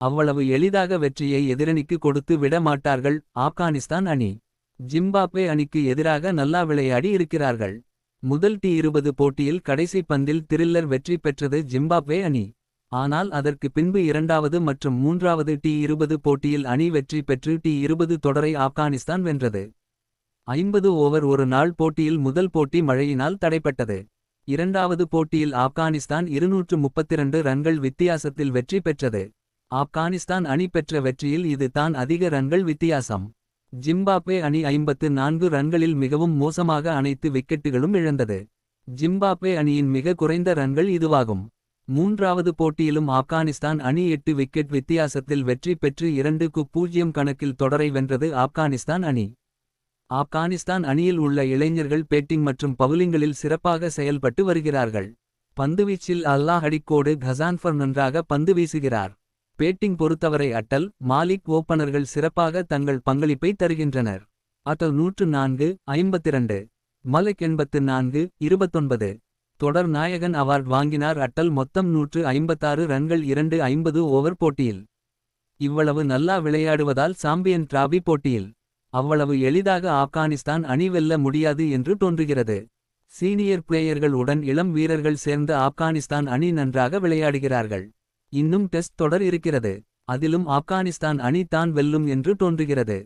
அவ்வளவு எளிதாக வெற்றியை எதிரணிக்கு கொடுத்து விட மாட்டார்கள் ஆப்கானிஸ்தான் அணி. ஜிம்பாப்வே அணிக்கு எதிராக நல்லா விளையாடி இருக்கிறார்கள். முதல் டி20 போட்டியில் கடைசி பந்தில் த்ரில்லர் வெற்றி பெற்றது ஜிம்பாப்வே அணி. ஆனால் அதற்கு பின்பு இரண்டாவது மற்றும் மூன்றாவது டி20 போட்டியில் அணி வெற்றி பெற்று டி20 தொடரை ஆப்கானிஸ்தான் வென்றது. 50 ஓவர் ஒரு நாள் போட்டியில் முதல் போட்டி மழையினால் தடைப்பட்டது. இரண்டாவது போட்டியில் ஆப்கானிஸ்தான் 232 ரன்கள் வித்தியாசத்தில் வெற்றி பெற்றது. ஆப்கானிஸ்தான் அணி பெற்ற வெற்றியில் இது தான் அதிக ரன்கள் வித்தியாசம். ஜிம்பாப்வே அணி 54 ரன்களில் மிகவும் மோசமாக அனைத்து விக்கெட்டுகளும் இழந்தது. ஜிம்பாப்வே அணியின் மிக குறைந்த ரன்கள் இதுவாகும். மூன்றாவது போட்டியிலும் ஆப்கானிஸ்தான் அணி 8 விக்கெட் வித்தியாசத்தில் வெற்றி பெற்று 2-0 கணக்கில் தொடரை வென்றது ஆப்கானிஸ்தான் அணி. ஆப்கானிஸ்தான் அணியில் உள்ள இளைஞர்கள் பேட்டிங் மற்றும் பவுலிங்களில் சிறப்பாக செயல்பட்டு வருகிறார்கள். பந்துவீச்சில் அல்லாஹ் அடிக்கோடு கசான்ஃபர் நன்றாக பந்து வீசுகிறார். பேட்டிங் பொறுத்தவரை அட்டல் மாலிக் ஓப்பனர்கள் சிறப்பாக தங்கள் பங்களிப்பை தருகின்றனர். அட்டல் 104 52, மலிக் 84 29. தொடர் நாயகன் அவார்ட் வாங்கினார் அட்டல் மொத்தம் 156 ரன்கள் 250 ஓவர் போட்டியில். இவ்வளவு நல்லா விளையாடுவதால் சாம்பியன் டிராபி போட்டியில் அவ்வளவு எளிதாக ஆப்கானிஸ்தான் அணி வெல்ல முடியாது என்று தோன்றுகிறது. சீனியர் பிளேயர்கள் உடன் இளம் வீரர்கள் சேர்ந்த ஆப்கானிஸ்தான் அணி நன்றாக விளையாடுகிறார்கள். இன்னும் டெஸ்ட் தொடர் இருக்கிறது. அதிலும் ஆப்கானிஸ்தான் அணி தான் வெல்லும் என்று தோன்றுகிறது.